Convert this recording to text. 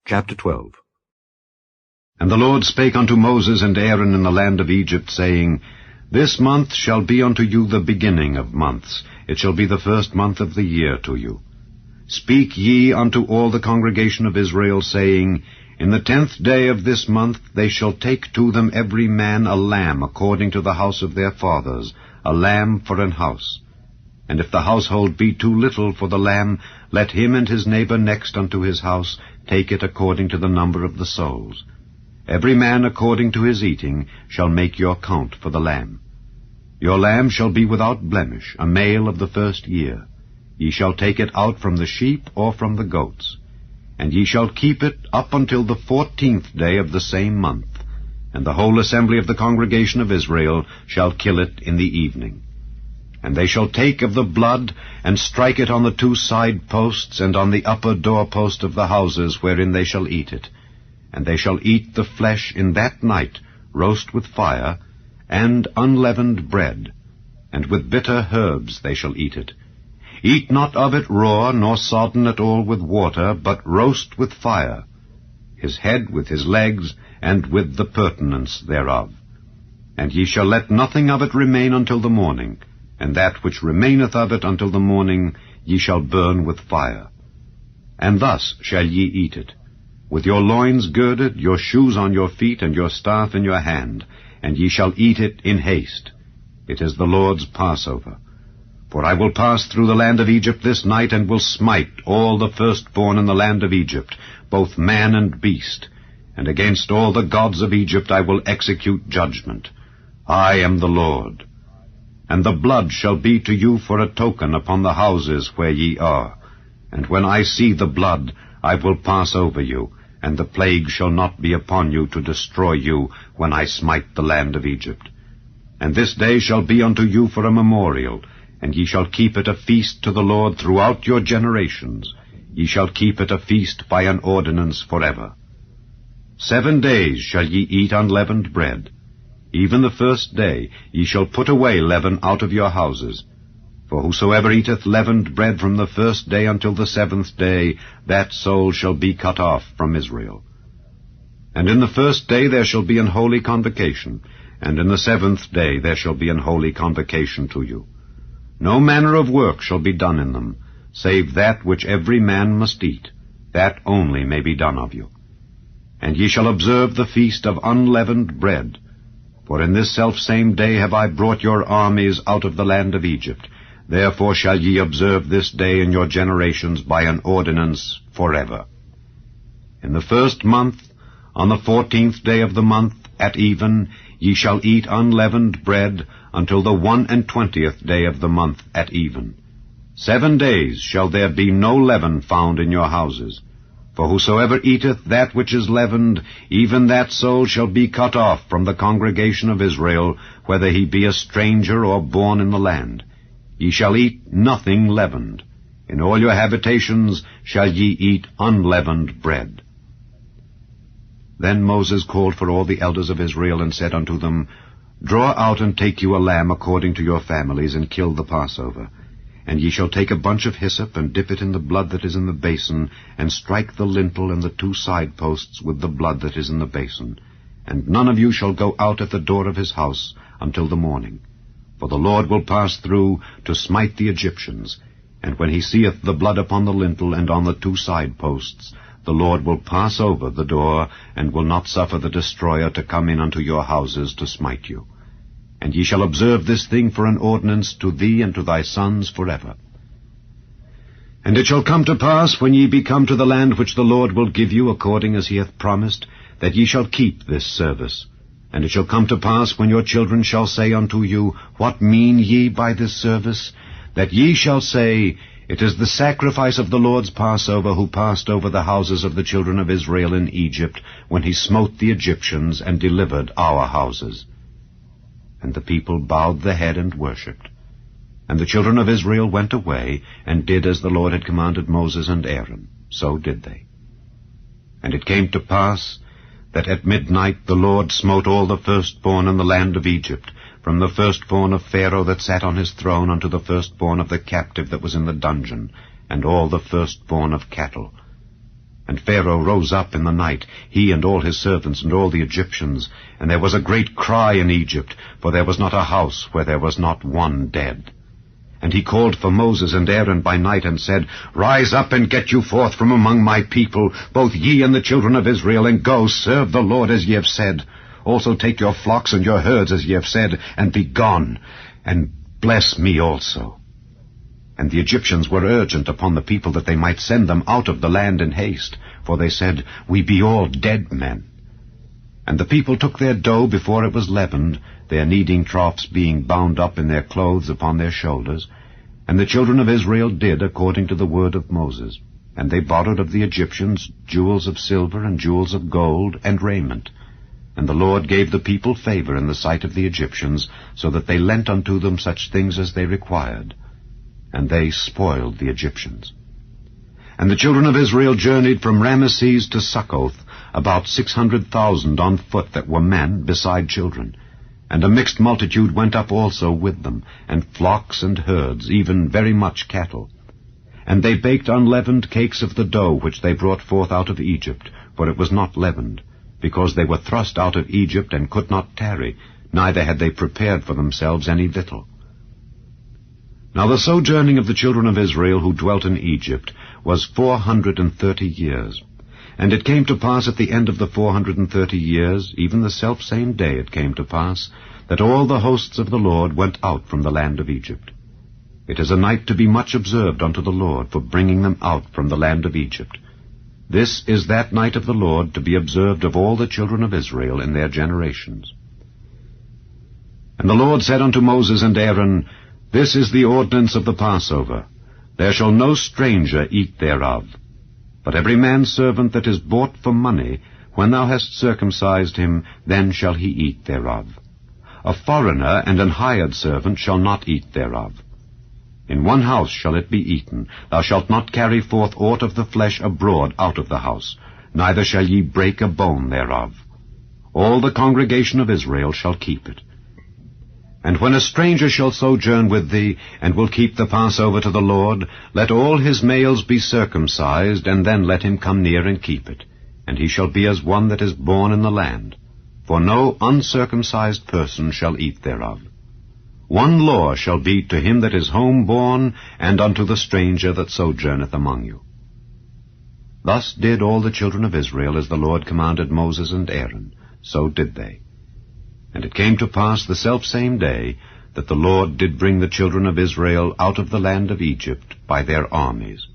Chapter 12. And the Lord spake unto Moses and Aaron in the land of Egypt, saying, This month shall be unto you the beginning of months. It shall be the first month of the year to you. Speak ye unto all the congregation of Israel, saying, In the 10th day of this month they shall take to them every man a lamb according to the house of their fathers, a lamb for an house. And if the household be too little for the lamb, let him and his neighbor next unto his house take it according to the number of the souls. Every man according to his eating shall make your count for the lamb. Your lamb shall be without blemish, a male of the first year. Ye shall take it out from the sheep or from the goats. And ye shall keep it up until the 14th day of the same month. And the whole assembly of the congregation of Israel shall kill it in the evening. And they shall take of the blood, and strike it on the 2 side posts, and on the upper doorpost of the houses wherein they shall eat it. And they shall eat the flesh in that night, roast with fire, and unleavened bread, and with bitter herbs they shall eat it. Eat not of it raw, nor sodden at all with water, but roast with fire, his head with his legs, and with the purtenance thereof. And ye shall let nothing of it remain until the morning, and that which remaineth of it until the morning ye shall burn with fire. And thus shall ye eat it, with your loins girded, your shoes on your feet, and your staff in your hand, and ye shall eat it in haste. It is the Lord's Passover. For I will pass through the land of Egypt this night, and will smite all the firstborn in the land of Egypt, both man and beast, and against all the gods of Egypt I will execute judgment. I am the Lord. And the blood shall be to you for a token upon the houses where ye are. And when I see the blood, I will pass over you, and the plague shall not be upon you to destroy you when I smite the land of Egypt. And this day shall be unto you for a memorial, and ye shall keep it a feast to the Lord throughout your generations. Ye shall keep it a feast by an ordinance forever. 7 days shall ye eat unleavened bread. Even the first day ye shall put away leaven out of your houses. For whosoever eateth leavened bread from the first day until the 7th day, that soul shall be cut off from Israel. And in the first day there shall be an holy convocation, and in the 7th day there shall be an holy convocation to you. No manner of work shall be done in them, save that which every man must eat. That only may be done of you. And ye shall observe the feast of unleavened bread. For in this selfsame day have I brought your armies out of the land of Egypt. Therefore shall ye observe this day in your generations by an ordinance forever. In the 1st month, on the 14th day of the month, at even, ye shall eat unleavened bread until the 21st day of the month at even. 7 days shall there be no leaven found in your houses. For whosoever eateth that which is leavened, even that soul shall be cut off from the congregation of Israel, whether he be a stranger or born in the land. Ye shall eat nothing leavened. In all your habitations shall ye eat unleavened bread. Then Moses called for all the elders of Israel, and said unto them, Draw out and take you a lamb according to your families, and kill the Passover. And ye shall take a bunch of hyssop, and dip it in the blood that is in the basin, and strike the lintel and the 2 side posts with the blood that is in the basin. And none of you shall go out at the door of his house until the morning. For the Lord will pass through to smite the Egyptians. And when he seeth the blood upon the lintel and on the 2 side posts, the Lord will pass over the door, and will not suffer the destroyer to come in unto your houses to smite you. And ye shall observe this thing for an ordinance to thee and to thy sons forever. And it shall come to pass, when ye be come to the land which the Lord will give you, according as he hath promised, that ye shall keep this service. And it shall come to pass, when your children shall say unto you, What mean ye by this service? That ye shall say, It is the sacrifice of the Lord's Passover, who passed over the houses of the children of Israel in Egypt, when he smote the Egyptians and delivered our houses. And the people bowed the head and worshipped. And the children of Israel went away, and did as the Lord had commanded Moses and Aaron. So did they. And it came to pass that at midnight the Lord smote all the firstborn in the land of Egypt, from the firstborn of Pharaoh that sat on his throne unto the firstborn of the captive that was in the dungeon, and all the firstborn of cattle. And Pharaoh rose up in the night, he and all his servants and all the Egyptians, and there was a great cry in Egypt, for there was not a house where there was not one dead. And he called for Moses and Aaron by night, and said, Rise up and get you forth from among my people, both ye and the children of Israel, and go, serve the Lord as ye have said. Also take your flocks and your herds as ye have said, and be gone, and bless me also. And the Egyptians were urgent upon the people that they might send them out of the land in haste, for they said, We be all dead men. And the people took their dough before it was leavened, their kneading troughs being bound up in their clothes upon their shoulders. And the children of Israel did according to the word of Moses. And they borrowed of the Egyptians jewels of silver and jewels of gold and raiment. And the Lord gave the people favor in the sight of the Egyptians, so that they lent unto them such things as they required. And they spoiled the Egyptians. And the children of Israel journeyed from Ramesses to Succoth, about 600,000 on foot that were men, beside children. And a mixed multitude went up also with them, and flocks and herds, even very much cattle. And they baked unleavened cakes of the dough which they brought forth out of Egypt, for it was not leavened, because they were thrust out of Egypt and could not tarry, neither had they prepared for themselves any victual. Now the sojourning of the children of Israel who dwelt in Egypt was 430 years. And it came to pass at the end of the 430 years, even the selfsame day it came to pass, that all the hosts of the Lord went out from the land of Egypt. It is a night to be much observed unto the Lord, for bringing them out from the land of Egypt. This is that night of the Lord to be observed of all the children of Israel in their generations. And the Lord said unto Moses and Aaron, This is the ordinance of the Passover. There shall no stranger eat thereof. But every man's servant that is bought for money, when thou hast circumcised him, then shall he eat thereof. A foreigner and an hired servant shall not eat thereof. In one house shall it be eaten. Thou shalt not carry forth aught of the flesh abroad out of the house, neither shall ye break a bone thereof. All the congregation of Israel shall keep it. And when a stranger shall sojourn with thee, and will keep the Passover to the Lord, let all his males be circumcised, and then let him come near and keep it. And he shall be as one that is born in the land. For no uncircumcised person shall eat thereof. One law shall be to him that is home-born, and unto the stranger that sojourneth among you. Thus did all the children of Israel as the Lord commanded Moses and Aaron, so did they. And it came to pass the selfsame day that the Lord did bring the children of Israel out of the land of Egypt by their armies.